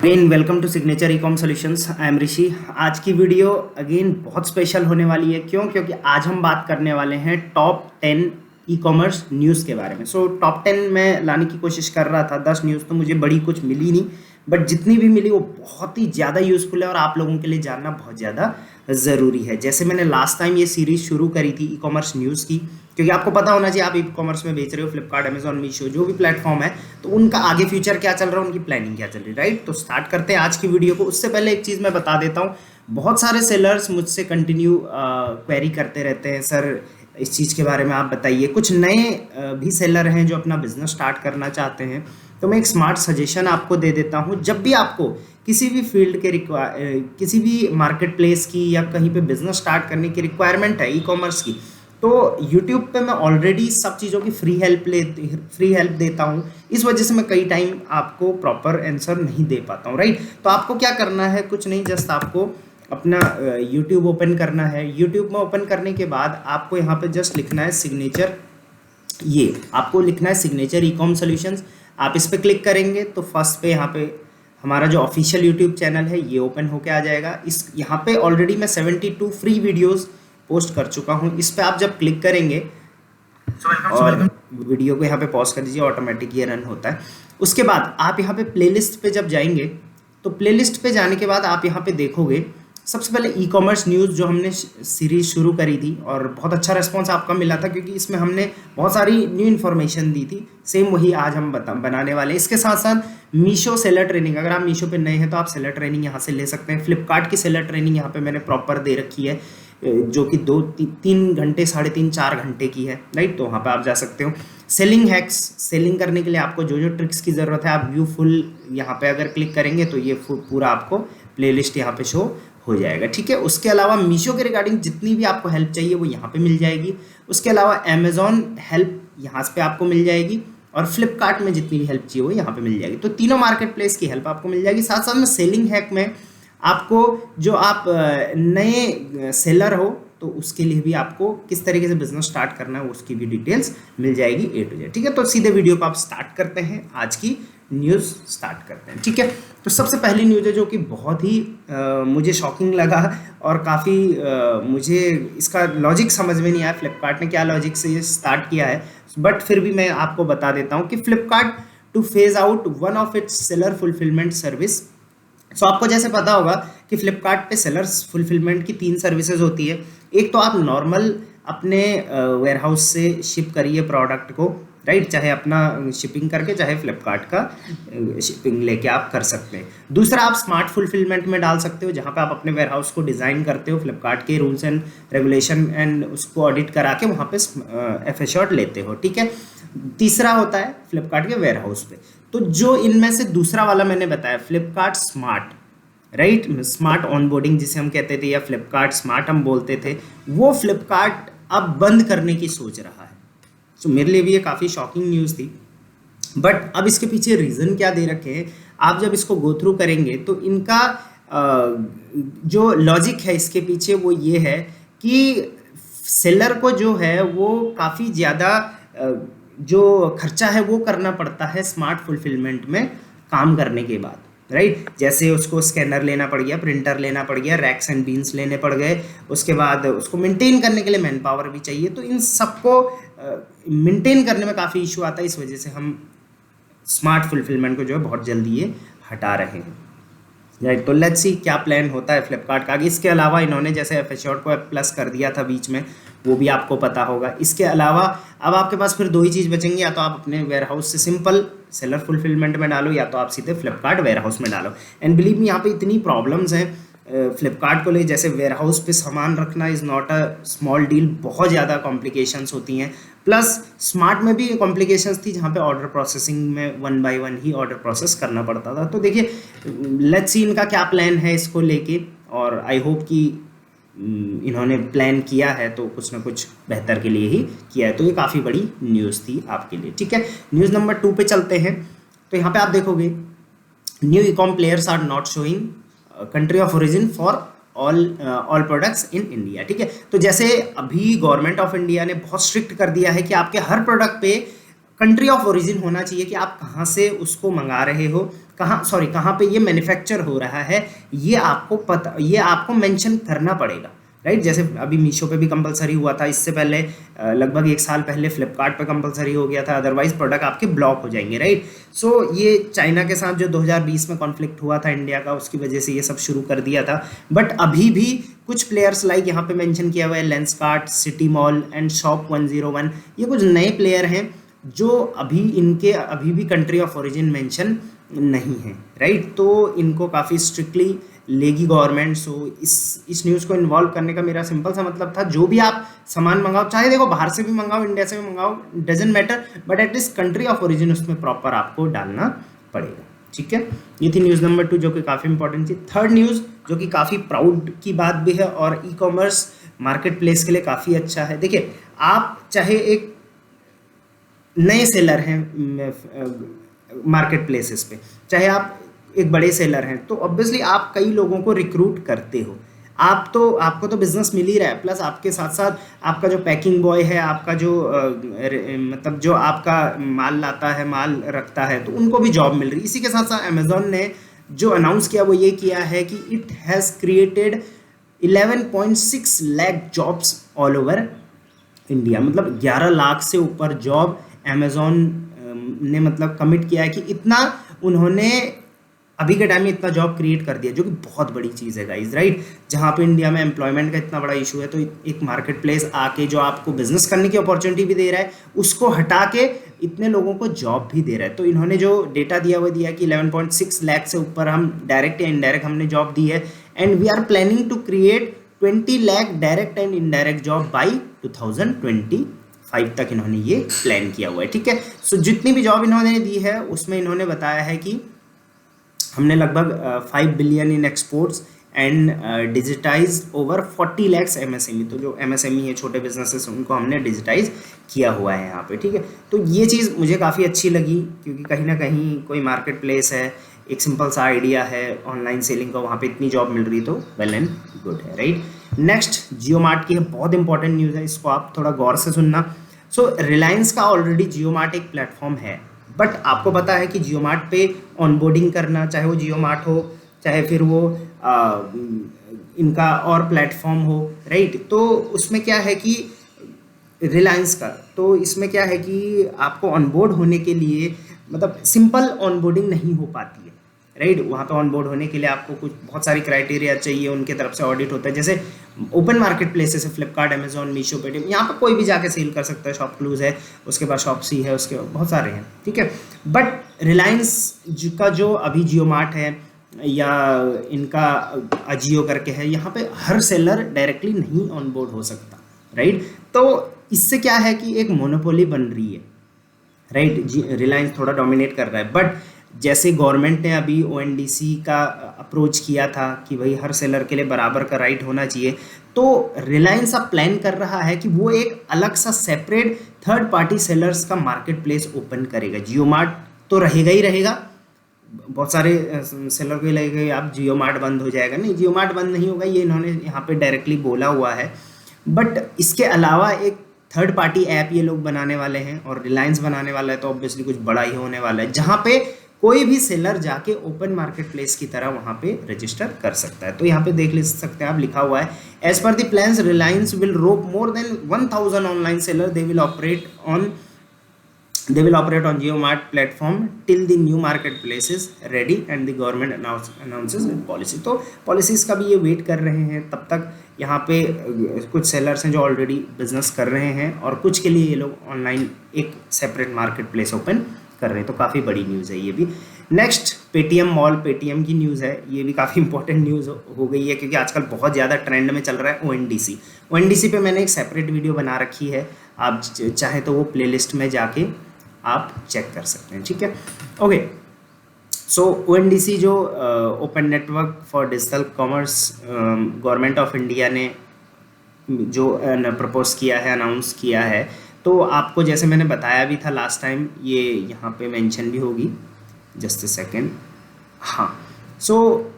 Again welcome to signature e com solutions. I am Rishi. आज की video again बहुत special होने वाली है। क्योंकि आज हम बात करने वाले हैं टॉप 10 ई कॉमर्स न्यूज़ के बारे में। टॉप 10 में लाने की कोशिश कर रहा था। 10 न्यूज़ तो मुझे बड़ी कुछ मिली नहीं, बट जितनी भी मिली वो बहुत ही ज़्यादा यूज़फुल है और आप लोगों के लिए जानना बहुत ज़्यादा ज़रूरी है। जैसे मैंने लास्ट टाइम ये सीरीज़ शुरू करी थी ई कॉमर्स न्यूज़ की, क्योंकि आपको पता होना चाहिए आप ई कॉमर्स में बेच रहे हो, फ्लिपकार्ट, अमेजॉन, मीशो, जो भी प्लेटफॉर्म है, तो उनका आगे फ्यूचर क्या चल रहा है, उनकी प्लानिंग क्या चल रही है, राइट। तो स्टार्ट करते हैं आज की वीडियो को। उससे पहले एक चीज़ मैं बता देता हूँ, बहुत सारे सेलर्स मुझसे कंटिन्यू क्वेरी करते रहते हैं, सर इस चीज़ के बारे में आप बताइए। कुछ नए भी सेलर हैं जो अपना बिजनेस स्टार्ट करना चाहते हैं, तो मैं एक स्मार्ट सजेशन आपको दे देता हूँ। जब भी आपको किसी भी फील्ड के किसी भी मार्केट प्लेस की या कहीं पे बिजनेस स्टार्ट करने की रिक्वायरमेंट है ई कॉमर्स की, तो यूट्यूब पे मैं ऑलरेडी सब चीज़ों की फ्री हेल्प देता हूँ। इस वजह से मैं कई टाइम आपको प्रॉपर आंसर नहीं दे पाता हूँ, राइट। तो आपको क्या करना है, कुछ नहीं, जस्ट आपको अपना यूट्यूब ओपन करना है। यूट्यूब में ओपन करने के बाद आपको यहाँ पे जस्ट लिखना है सिग्नेचर, ये आपको लिखना है सिग्नेचर ई-कॉम सॉल्यूशंस। आप इस पर क्लिक करेंगे तो फर्स्ट पे यहाँ पे हमारा जो ऑफिशियल यूट्यूब चैनल है ये ओपन होके आ जाएगा। इस यहाँ पे ऑलरेडी मैं 72 फ्री वीडियोस पोस्ट कर चुका हूँ। इस पे आप जब क्लिक करेंगे और वीडियो को यहाँ पे पॉज कर दीजिए, ऑटोमेटिक ये रन होता है। उसके बाद आप यहाँ पे प्लेलिस्ट पे जब जाएंगे तो प्लेलिस्ट पे जाने के बाद आप यहाँ पे देखोगे सबसे पहले ई कॉमर्स न्यूज़ जो हमने सीरीज़ शुरू करी थी और बहुत अच्छा रिस्पॉन्स आपका मिला था, क्योंकि इसमें हमने बहुत सारी न्यू इन्फॉर्मेशन दी थी। सेम वही आज हम बनाने वाले हैं। इसके साथ साथ मीशो सेलर ट्रेनिंग, अगर आप मीशो पे नए हैं तो आप सेलर ट्रेनिंग यहाँ से ले सकते हैं। फ्लिपकार्ट की सेलर ट्रेनिंग यहाँ पे मैंने प्रॉपर दे रखी है, जो कि 2-3 घंटे, 3.5-4 घंटे की है, राइट। तो वहाँ पे आप जा सकते हो। सेलिंग हैक्स, सेलिंग करने के लिए आपको जो जो ट्रिक्स की ज़रूरत है, आप व्यू फुल यहाँ पे अगर क्लिक करेंगे तो ये पूरा आपको प्लेलिस्ट यहाँ पे शो हो जाएगा, ठीक है। उसके अलावा मीशो के रिगार्डिंग जितनी भी आपको हेल्प चाहिए वो यहाँ पे मिल जाएगी। उसके अलावा अमेजॉन हेल्प यहाँ पे आपको मिल जाएगी और फ्लिपकार्ट में जितनी भी हेल्प चाहिए वो यहाँ पे मिल जाएगी। तो तीनों मार्केट प्लेस की हेल्प आपको मिल जाएगी। साथ साथ में सेलिंग हैक में आपको जो आप नए सेलर हो तो उसके लिए भी आपको किस तरीके से बिजनेस स्टार्ट करना है उसकी भी डिटेल्स मिल जाएगी A to Z, ठीक है। तो सीधे वीडियो को आप स्टार्ट करते हैं, आज की न्यूज़ स्टार्ट करते हैं, ठीक है। तो सबसे पहली न्यूज़ है जो कि बहुत ही मुझे शॉकिंग लगा और काफ़ी मुझे इसका लॉजिक समझ में नहीं आया, फ्लिपकार्ट ने क्या लॉजिक से ये स्टार्ट किया है, बट फिर भी मैं आपको बता देता हूँ कि Flipkart two phase out one of its seller fulfilment service. आपको जैसे पता होगा कि फ्लिपकार्ट पे सेलर्स फुलफिलमेंट की 3 सर्विसेज होती है। एक तो आप नॉर्मल अपने वेयरहाउस से शिप करिए प्रोडक्ट को, राइट, चाहे अपना शिपिंग करके चाहे फ्लिपकार्ट का शिपिंग लेके आप कर सकते हैं। दूसरा आप स्मार्ट फुलफिलमेंट में डाल सकते हो, जहाँ पे आप अपने वेयरहाउस को डिज़ाइन करते हो, फ्लिपकार्ट के रूल्स एंड रेगुलेशन एंड उसको ऑडिट करा के वहाँ पे एफएशॉट लेते हो, ठीक है। तीसरा होता है फ्लिपकार्ट के वेयरहाउस पे। तो जो इनमें से दूसरा वाला मैंने बताया Flipkart smart, right, smart onboarding जिसे हम कहते थे या फ्लिपकार्ट स्मार्ट हम बोलते थे, वो फ्लिपकार्ट अब बंद करने की सोच रहा है। तो मेरे लिए भी ये काफ़ी शॉकिंग न्यूज़ थी, बट अब इसके पीछे रीज़न क्या दे रखे हैं आप जब इसको गो थ्रू करेंगे तो इनका जो लॉजिक है इसके पीछे वो ये है कि सेलर को जो है वो काफ़ी ज़्यादा जो खर्चा है वो करना पड़ता है स्मार्ट फुलफिलमेंट में काम करने के बाद, राइट। जैसे उसको स्कैनर लेना पड़ गया, प्रिंटर लेना पड़ गया, रैक्स एंड बीन्स लेने पड़ गए, उसके बाद उसको मेंटेन करने के लिए मैन पावर भी चाहिए। तो इन सबको मेंटेन करने में काफ़ी इशू आता है। इस वजह से हम स्मार्ट फुलफिलमेंट को जो है बहुत जल्दी ये हटा रहे हैं, राइट। तो लेट्स सी क्या प्लान होता है फ्लिपकार्ट का आगे। इसके अलावा इन्होंने जैसे एफएशॉट को प्लस कर दिया था बीच में, वो भी आपको पता होगा। इसके अलावा अब आपके पास फिर 2 ही चीज़ बचेंगी, या तो आप अपने वेयरहाउस से सिंपल सेलर फुलफिलमेंट में डालो या तो आप सीधे फ्लिपकार्ट वेयरहाउस में डालो। एंड बिलीव मी, यहाँ पे इतनी प्रॉब्लम्स हैं फ्लिपकार्ट को ले, जैसे वेयरहाउस पे सामान रखना is not a small deal, बहुत ज़्यादा कॉम्प्लिकेशंस होती हैं। प्लस स्मार्ट में भी कॉम्प्लिकेशंस थी जहाँ पे ऑर्डर प्रोसेसिंग में 1 by 1 ही ऑर्डर प्रोसेस करना पड़ता था। तो देखिए लेट्स सी इनका क्या प्लान है इसको लेके, और आई होप कि इन्होंने प्लान किया है तो कुछ ना कुछ बेहतर के लिए ही किया है। तो ये काफ़ी बड़ी न्यूज़ थी आपके लिए, ठीक है। न्यूज़ नंबर 2 पे चलते हैं। तो यहाँ पे आप देखोगे new ecom players are not showing country of origin for all products in India, ठीक है। तो जैसे अभी गवर्नमेंट ऑफ इंडिया ने बहुत स्ट्रिक्ट कर दिया है कि आपके हर प्रोडक्ट पे कंट्री ऑफ ओरिजिन होना चाहिए कि आप कहाँ से उसको मंगा रहे हो, कहाँ पे ये मैन्युफैक्चर हो रहा है, ये आपको मेंशन करना पड़ेगा, राइट। जैसे अभी मीशो पे भी कंपलसरी हुआ था, इससे पहले लगभग 1 साल पहले फ्लिपकार्ट पे कंपलसरी हो गया था, अदरवाइज प्रोडक्ट आपके ब्लॉक हो जाएंगे, राइट। सो ये चाइना के साथ जो 2020 में कॉन्फ्लिक्ट हुआ था इंडिया का, उसकी वजह से ये सब शुरू कर दिया था। बट अभी भी कुछ प्लेयर्स लाइक यहाँ पे मेंशन किया हुआ है Lenskart, city mall and shop 101, ये कुछ नए प्लेयर हैं जो अभी भी कंट्री ऑफ ओरिजिन मेंशन नहीं है, राइट। तो इनको काफ़ी स्ट्रिक्टली लेगी गवर्नमेंट। सो इस न्यूज़ को इन्वॉल्व करने का मेरा सिंपल सा मतलब था, जो भी आप सामान मंगाओ, चाहे देखो बाहर से भी मंगाओ, इंडिया से भी मंगाओ, doesn't matter, but at least country of origin उसमें प्रॉपर आपको डालना पड़ेगा, ठीक है। ये थी न्यूज़ नंबर 2 जो कि काफ़ी इंपॉर्टेंट थी। थर्ड न्यूज़ जो कि काफ़ी प्राउड की बात भी है और ई कॉमर्स मार्केट प्लेस के लिए काफ़ी अच्छा है। देखिए, आप चाहे एक नए सेलर हैं मार्केट प्लेसेस पे, चाहे आप एक बड़े सेलर हैं, तो ऑब्वियसली आप कई लोगों को रिक्रूट करते हो। आपको तो बिजनेस मिल ही रहा है, प्लस आपके साथ साथ आपका जो पैकिंग बॉय है, आपका जो मतलब जो आपका माल लाता है, माल रखता है, तो उनको भी जॉब मिल रही है। इसी के साथ साथ अमेजोन ने जो अनाउंस किया वो ये किया है कि it has created 11.6 lakh jobs all over India. मतलब 11 लाख से ऊपर जॉब अमेजोन ने मतलब कमिट किया है कि इतना उन्होंने अभी के टाइम में इतना जॉब क्रिएट कर दिया, जो कि बहुत बड़ी चीज़ है गाइज, राइट। जहाँ पे इंडिया में एम्प्लॉयमेंट का इतना बड़ा इशू है, तो एक मार्केट प्लेस आके जो आपको बिजनेस करने की अपॉर्चुनिटी भी दे रहा है, उसको हटा के इतने लोगों को जॉब भी दे रहा है। तो इन्होंने जो डेटा दिया वो दिया कि 11.6 लाख से ऊपर हम डायरेक्ट या इनडायरेक्ट हमने जॉब दी है, and we are planning to create 20 lakh direct and indirect job by 2025 तक इन्होंने ये प्लान किया हुआ है, ठीक है। सो जितनी भी जॉब इन्होंने दी है उसमें इन्होंने बताया है कि हमने लगभग 5 billion in exports and digitise over 40 lakhs MSME. तो जो एमएसएमई है, छोटे बिजनेसेस, उनको हमने डिजिटाइज किया हुआ है यहाँ पे, ठीक है। तो ये चीज़ मुझे काफ़ी अच्छी लगी, क्योंकि कहीं ना कहीं कोई मार्केट प्लेस है, एक सिंपल सा आइडिया है ऑनलाइन सेलिंग का, वहाँ पे इतनी जॉब मिल रही, तो वेल एंड गुड है, राइट। नेक्स्ट जियो मार्ट की है, बहुत इंपॉर्टेंट न्यूज़ है, इसको आप थोड़ा गौर से सुनना। सो रिलायंस का ऑलरेडी जियो मार्ट एक प्लेटफॉर्म है, बट आपको पता है कि जियो मार्ट पे ऑनबोर्डिंग करना, चाहे वो जियो मार्ट हो, चाहे फिर वो इनका और प्लेटफॉर्म हो, राइट। तो उसमें क्या है कि रिलायंस का, तो इसमें क्या है कि आपको ऑनबोर्ड होने के लिए मतलब सिंपल ऑनबोर्डिंग नहीं हो पाती है, राइट। वहाँ पे ऑनबोर्ड होने के लिए आपको कुछ बहुत सारी क्राइटेरिया चाहिए, उनके तरफ से ऑडिट होता है। जैसे ओपन मार्केट प्लेसेस है, फ्लिपकार्ट, अमेजोन, मीशो, पेटीएम, यहाँ पे कोई भी जाके सेल कर सकता है। शॉप क्लूज है, उसके बाद शॉपसी है, उसके बहुत सारे हैं, ठीक है। बट रिलायंस का जो अभी जियो मार्ट है या इनका अजियो करके है, यहाँ पे हर सेलर डायरेक्टली नहीं ऑनबोर्ड हो सकता, राइट। तो इससे क्या है कि एक मोनोपोली बन रही है, राइट। रिलायंस थोड़ा डोमिनेट कर रहा है। बट जैसे गवर्नमेंट ने अभी ओएनडीसी का अप्रोच किया था कि भाई हर सेलर के लिए बराबर का राइट होना चाहिए, तो रिलायंस अब प्लान कर रहा है कि वो एक अलग सा सेपरेट थर्ड पार्टी सेलर्स का मार्केट प्लेस ओपन करेगा। जियो मार्ट तो रहेगा ही रहेगा, बहुत सारे सेलर को लगेगा आप जियो मार्ट बंद हो जाएगा, नहीं, जियो मार्ट बंद नहीं होगा, ये इन्होंने यहाँ पे डायरेक्टली बोला हुआ है। बट इसके अलावा एक थर्ड पार्टी ऐप ये लोग बनाने वाले हैं, और रिलायंस बनाने वाला है, तो ऑब्वियसली कुछ बड़ा ही होने वाला है, जहाँ पे कोई भी सेलर जाके ओपन मार्केट प्लेस की तरह वहाँ पे रजिस्टर कर सकता है। तो यहाँ पे देख ले सकते हैं आप, लिखा हुआ है as per the plans Reliance will rope more than 1000 online seller, they will operate on JioMart platform till the new marketplace is ready and the government announces policy। तो पॉलिसीज का भी ये वेट कर रहे हैं, तब तक यहाँ पे कुछ सेलर्स हैं जो ऑलरेडी बिजनेस कर रहे हैं, और कुछ के लिए ये लोग ऑनलाइन एक सेपरेट मार्केट प्लेस ओपन कर रहे हैं। तो काफ़ी बड़ी न्यूज़ है ये भी। नेक्स्ट पेटीएम मॉल, पेटीएम की न्यूज़ है, ये भी काफ़ी इंपॉर्टेंट न्यूज़ हो गई है, क्योंकि आजकल बहुत ज़्यादा ट्रेंड में चल रहा है ओएनडीसी पे मैंने एक सेपरेट वीडियो बना रखी है, आप चाहे तो वो प्लेलिस्ट में जाके आप चेक कर सकते हैं, ठीक है। ओके, सो ओएनडीसी जो open network for digital commerce government of India ने जो प्रपोज किया है, अनाउंस किया है, तो आपको जैसे मैंने बताया भी था लास्ट टाइम, ये यहाँ पे मेंशन भी होगी, जस्ट अ सेकेंड। हाँ, सो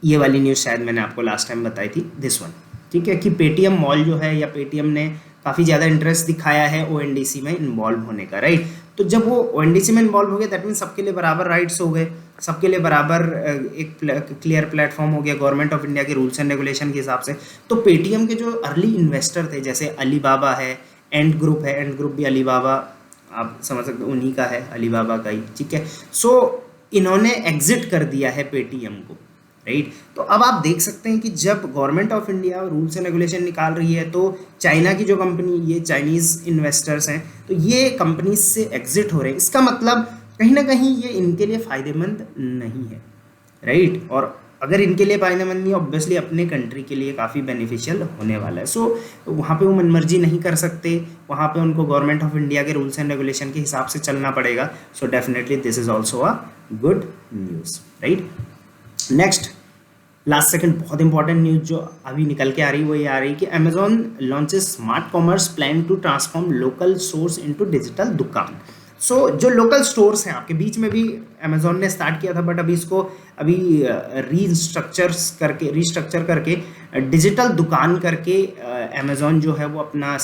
ये वाली न्यूज़ शायद मैंने आपको लास्ट टाइम बताई थी, दिस वन, ठीक है, कि पेटीएम मॉल जो है, या पेटीएम ने काफ़ी ज़्यादा इंटरेस्ट दिखाया है ओएनडीसी में इन्वॉल्व होने का, राइट। तो जब वो ओएनडीसी में इन्वॉल्व हो गया, दैट मीन सबके लिए बराबर राइट्स हो गए। सबके लिए बराबर एक क्लियर प्लेटफॉर्म हो गया गवर्नमेंट ऑफ इंडिया के रूल्स एंड रेगुलेशन के हिसाब से। तो पेटीएम के जो अर्ली इन्वेस्टर थे, जैसे अलीबाबा है, एंड ग्रुप है, एंड ग्रुप भी अलीबाबा आप समझ सकते हो उन्हीं का है, अलीबाबा का ही, ठीक है। सो इन्होंने एग्जिट कर दिया है पेटीएम को, राइट। तो अब आप देख सकते हैं कि जब government of India rules and regulation निकाल रही है तो चाइना की जो कंपनी, ये चाइनीज़ इन्वेस्टर्स हैं, तो ये कंपनीज से एग्जिट हो रहे हैं। इसका मतलब कहीं ना कहीं ये इनके लिए फ़ायदेमंद नहीं है, राइट। और अगर इनके लिए फ़ायदेमंद नहीं, ऑब्वियसली अपने कंट्री के लिए काफ़ी बेनिफिशियल होने वाला है। सो वहाँ पे वो मनमर्जी नहीं कर सकते, वहाँ पे उनको गवर्नमेंट ऑफ इंडिया के रूल्स एंड रेगुलेशन के हिसाब से चलना पड़ेगा। So definitely this is also a good news, right. Next last second बहुत इंपॉर्टेंट न्यूज़ जो अभी निकल के आ रही है वो ये आ रही है कि Amazon launches smart commerce plan to transform local stores into digital दुकान। सो जो लोकल स्टोर्स हैं आपके, बीच में भी अमेजॉन ने स्टार्ट किया था, बट अभी इसको रीस्ट्रक्चर करके डिजिटल दुकान करके अमेजॉन जो है वो अपना एक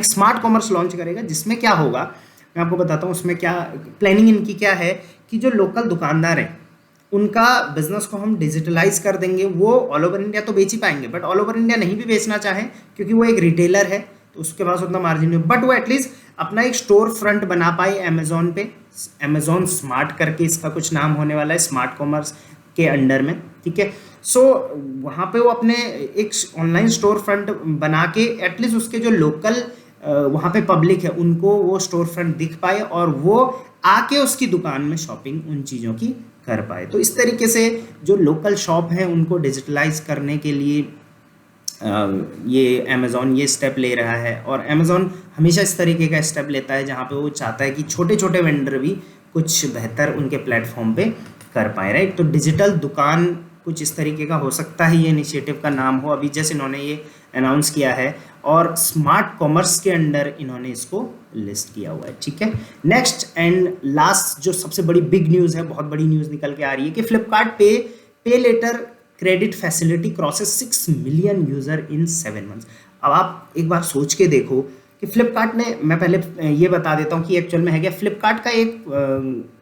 स्मार्ट कॉमर्स लॉन्च करेगा, जिसमें क्या होगा मैं आपको बताता हूँ। उसमें क्या प्लानिंग इनकी क्या है कि जो लोकल दुकानदार हैं उनका बिजनेस को हम डिजिटलाइज कर देंगे। वो ऑल ओवर इंडिया तो बेच ही पाएंगे, बट ऑल ओवर इंडिया नहीं भी बेचना चाहें क्योंकि वो एक रिटेलर है तो उसके पास उतना मार्जिन नहीं, बट वो एटलीस्ट अपना एक स्टोर फ्रंट बना पाए अमेजोन पे। अमेजोन स्मार्ट करके इसका कुछ नाम होने वाला है, स्मार्ट कॉमर्स के अंडर में, ठीक है। सो वहाँ पे वो अपने एक ऑनलाइन स्टोर फ्रंट बना के एटलीस्ट उसके जो लोकल वहाँ पे पब्लिक है उनको वो स्टोर फ्रंट दिख पाए और वो आके उसकी दुकान में शॉपिंग उन चीज़ों की कर पाए। तो इस तरीके से जो लोकल शॉप हैं उनको डिजिटलाइज करने के लिए ये अमेज़ॉन ये स्टेप ले रहा है। और अमेज़ॉन हमेशा इस तरीके का स्टेप लेता है जहाँ पे वो चाहता है कि छोटे छोटे वेंडर भी कुछ बेहतर उनके प्लेटफॉर्म पे कर पाए, राइट। तो डिजिटल दुकान कुछ इस तरीके का हो सकता है, ये इनिशिएटिव का नाम हो। अभी जैसे इन्होंने ये अनाउंस किया है और स्मार्ट कॉमर्स के अंडर इन्होंने इसको लिस्ट किया हुआ है, ठीक है। नेक्स्ट एंड लास्ट जो सबसे बड़ी बिग न्यूज़ है, बहुत बड़ी न्यूज़ निकल के आ रही है कि Flipkart pay later credit facility crosses 6 million user in 7 months. अब आप एक बार सोच के देखो कि फ्लिपकार्ट ने, मैं पहले ये बता देता हूँ कि एक्चुअल में है क्या। फ्लिपकार्ट का एक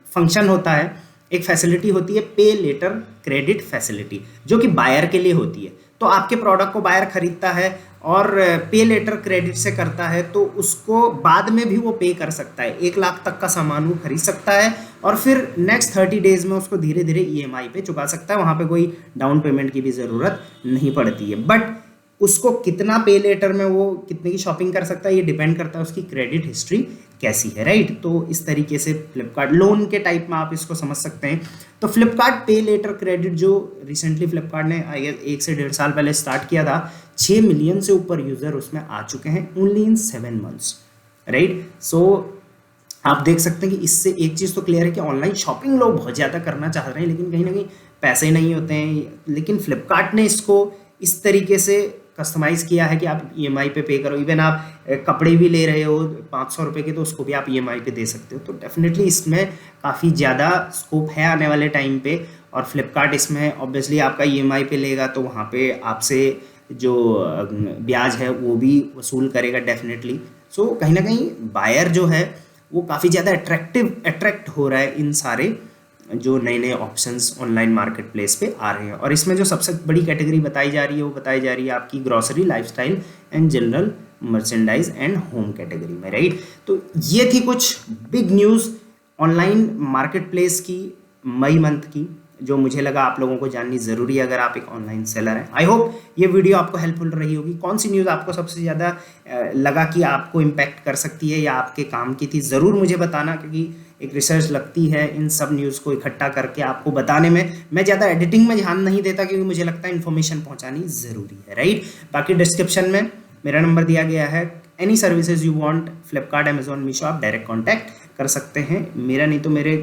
फंक्शन होता है, एक फैसिलिटी होती है पे लेटर क्रेडिट फैसिलिटी, जो कि बायर के लिए होती है। तो आपके प्रोडक्ट को बायर खरीदता है और पे लेटर क्रेडिट से करता है तो उसको बाद में भी वो पे कर सकता है। 1 लाख तक का सामान वो खरीद सकता है और फिर नेक्स्ट 30 डेज में उसको धीरे धीरे EMI पे चुका सकता है। वहाँ पे कोई डाउन पेमेंट की भी ज़रूरत नहीं पड़ती है। बट उसको कितना पे लेटर में वो कितने की शॉपिंग कर सकता है ये डिपेंड करता है उसकी क्रेडिट हिस्ट्री कैसी है, राइट। तो इस तरीके से फ्लिपकार्ट लोन के टाइप में आप इसको समझ सकते हैं। तो फ्लिपकार्ट पे लेटर क्रेडिट जो रिसेंटली फ्लिपकार्ट ने 1 से 1.5 साल पहले स्टार्ट किया था, 6 मिलियन से ऊपर यूज़र उसमें आ चुके हैं ओनली इन 7 मंथ्स, राइट। सो आप देख सकते हैं कि इससे एक चीज़ तो क्लियर है कि ऑनलाइन शॉपिंग लोग बहुत ज़्यादा करना चाह रहे हैं, लेकिन कहीं ना कहीं पैसे नहीं होते हैं। लेकिन फ्लिपकार्ट ने इसको इस तरीके से कस्टमाइज़ किया है कि आप EMI पे करो। इवन आप कपड़े भी ले रहे हो 500 रुपये के, तो उसको भी आप EMI पे दे सकते हो। तो डेफिनेटली इसमें काफ़ी ज़्यादा स्कोप है आने वाले टाइम पे। और फ्लिपकार्ट इसमें ऑब्वियसली आपका EMI पे लेगा तो वहाँ पे आपसे जो ब्याज है वो भी वसूल करेगा डेफिनेटली। सो कहीं ना कहीं बायर जो है वो काफ़ी ज़्यादा अट्रैक्ट हो रहा है इन सारे जो नए नए ऑप्शंस ऑनलाइन मार्केट प्लेस पे आ रहे हैं। और इसमें जो सबसे बड़ी कैटेगरी बताई जा रही है वो बताई जा रही है आपकी grocery, lifestyle and general merchandise and home category में, राइट। तो ये थी कुछ big news online market place की मई मंथ की, जो मुझे लगा आप लोगों को जाननी ज़रूरी है अगर आप एक ऑनलाइन सेलर हैं। आई होप ये वीडियो आपको हेल्पफुल रही होगी। कौन सी न्यूज़ आपको सबसे ज़्यादा लगा कि आपको इम्पैक्ट कर सकती है या आपके काम की थी, ज़रूर मुझे बताना, क्योंकि एक रिसर्च लगती है इन सब न्यूज़ को इकट्ठा करके आपको बताने में। मैं ज़्यादा एडिटिंग में ध्यान नहीं देता क्योंकि मुझे लगता है इन्फॉर्मेशन पहुँचानी ज़रूरी है, राइट। बाकी डिस्क्रिप्शन में मेरा नंबर दिया गया है। Any services you want, Flipkart, Amazon, Meesho, आप डायरेक्ट कांटेक्ट कर सकते हैं। मेरा नहीं तो मेरे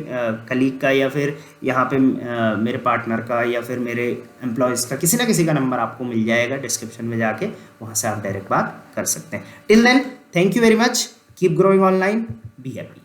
कलीग का या फिर यहाँ पे मेरे पार्टनर का या फिर मेरे एम्प्लॉयज़ का, किसी ना किसी का नंबर आपको मिल जाएगा डिस्क्रिप्शन में जाके, वहाँ से आप डायरेक्ट बात कर सकते हैं। Till then, thank you very much, keep growing online, be happy.